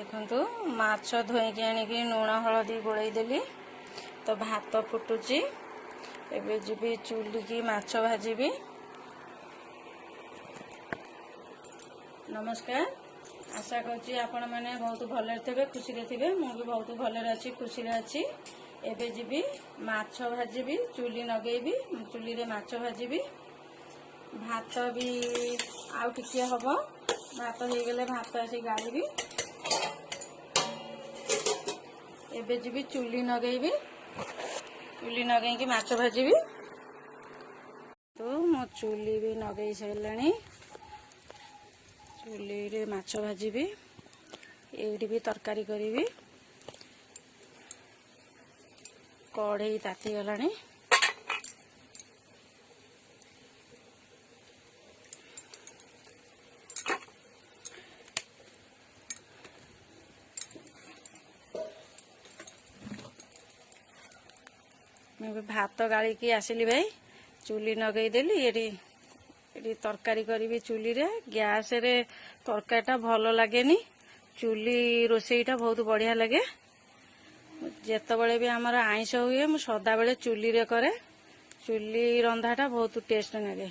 देखु माछ धोईकी आनिकी लुण हलदी गोलैदेली तो भात फुटुची एबे जीवी चुली की माछ भाजीबी। नमस्कार, आशा करुँची आपण मैंने बहुत भले थे खुशी थे मु भी बहुत भले अच्छी खुशी अच्छी। एबे जीवी माछ भाजीबी चुली नगेबी चुली रे माछ भाजीबी भात भी आउ टिके हम भात हो गले भात आसी गाड़ी एबे जीवी चुली नगेबी चुली नगेकी माछ भाजीबी। तो मो चुली भी नगे सारे चुली रे माछ भाजीबी एठी भी तरकारी करी कढ़ई ताती गलानी भात गाड़ी की आसिली भाई चुली नगेदेली ये तरकारी करी चुली रे गैस रे तरकारीटा भल लगे चुली रोसईटा बहुत बढ़िया लगे। जेतबले भी आमर आइंष हुए मु सदा बेले चुली रे करे चुली रंधाटा बहुत टेस्ट लगे।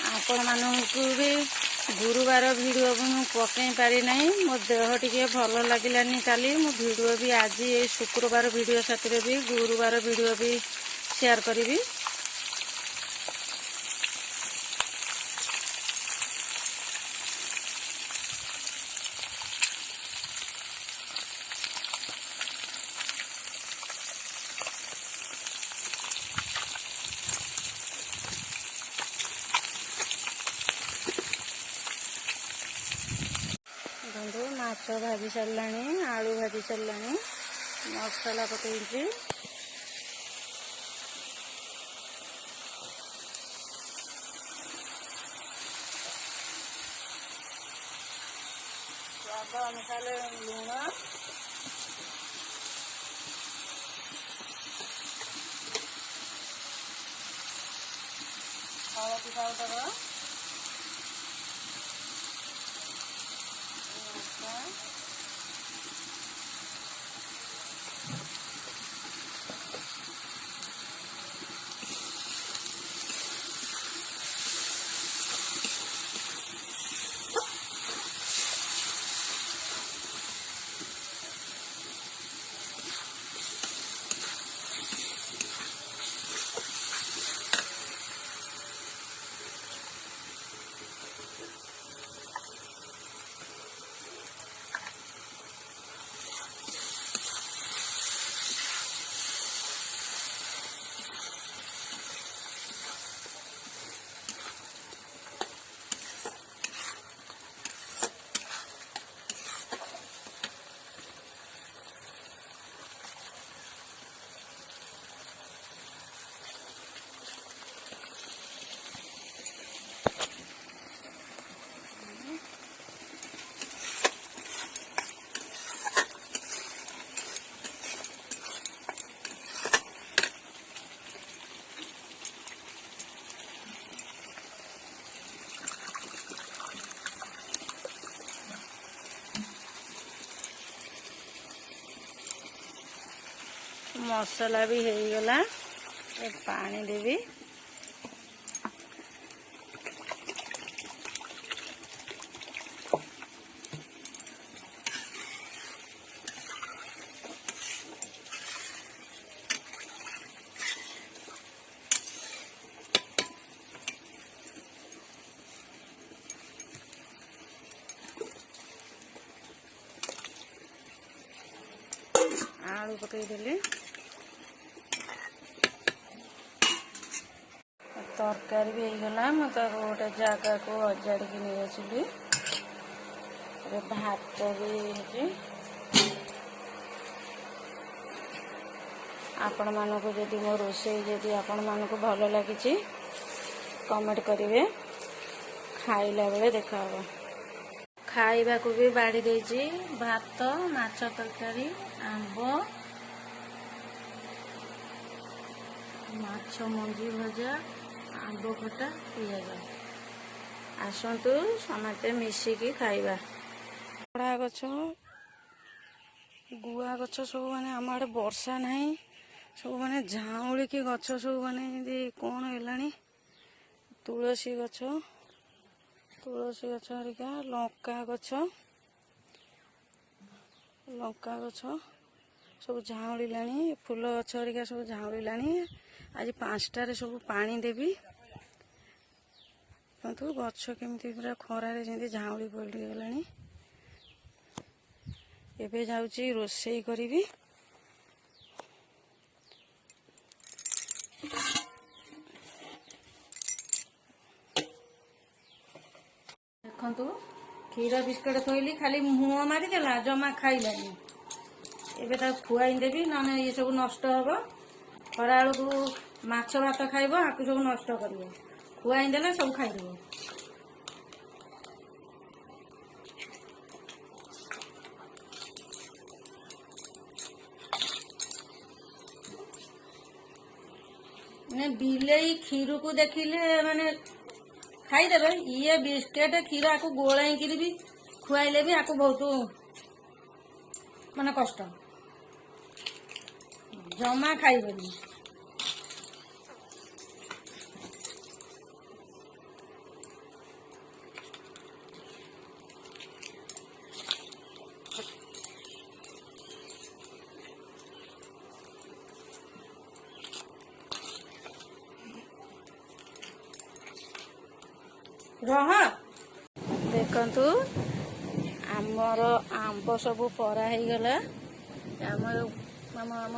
आपण मानू भी गुरुवार वीडियो पकई पारि ना मो देह टिके भल लगिलानी काली मो वीडियो भी आज शुक्रवार वीडियो साथी भी गुरुवार वीडियो भी शेयर करी। माछ भाजी सारा आलू भाजी सारा मसला पकई स्वाद अनुसार लुण हलदी पाउडर मसला भी हो गला पानी देवी आलू पकईदेली तरकारी भी होगला मुझे गोटे जगह को अजाड़ी नहीं आसली भात भी आपण मानक जदि मो रोषे जदि आपण मानक भल लगी कमेंट करेंगे खाइला बेले देखा खाइबा को भी बाड़ी देजी भात माछ तरकारी आंब माछ मंजी भजा आंब खटा पियाज आसतु समस्ते मिसिकी खाइबा कड़ा गछ गुआ गछ सब माने आम आड़े वर्षा नहीं सब माने झाउलिकी गछ सब माने कौन है तुलसी गछ हरिका लंका गछ सब झाउला फूल गछ हरिका सब झाउला आज 5टारे सब पानी देवी तो गछ केमती पूरा खरारे जमी झाउली पड़गला एबे जाउची रोषेई करी देखु क्षीर बिस्कुट थोइली खाली मुह मारिदेला जमा खाइलानी एबे खुआई देवी ना ये सब नष्ट हम खरा को माछ भात खाइब आकु सब नष्ट कर खुआई देला सब खाइदेव मैंने बिलेई क्षीर को देखिले माने खाईदेवे ये बिस्केट क्षीर आपको गोलाई भी खुआइले भी आपको बहुत माने कष्ट जमा खाइबनी रह देखु आमर आंब सब परा हो गला आम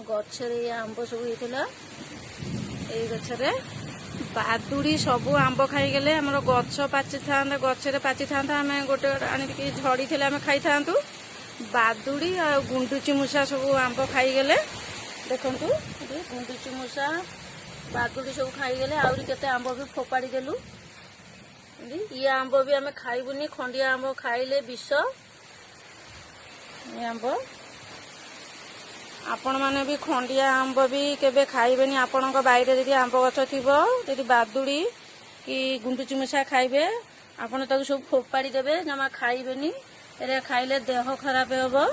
गचरे आंब सब होता ये गचरे बादुड़ी सब आंब खाईगले आम गच पाचि था गचरे पाचि था आम गोटे आणिकी झड़ी थे आम खाई था बादुड़ी आ गुंडुची मूषा सब आंब खाईगले देखु गुंडुची मूषा बादुड़ी सब खाईगले आहरी केते आंब भी फोपाड़ी देलु ये आंब भी आम खाइबुनी खंडिया आंब खाइले विष ये आंब आपण माने भी खंडिया आंब भी केबे खाइबेनी आपण बाईरे जदि आंब गछ थिबो जदि बादुड़ी कि गुंडुची मूषा खाइबे आपण ताकू सब फोपाड़ी देबे जमा खाइबेनी एरे खाइले देह खराब होबो।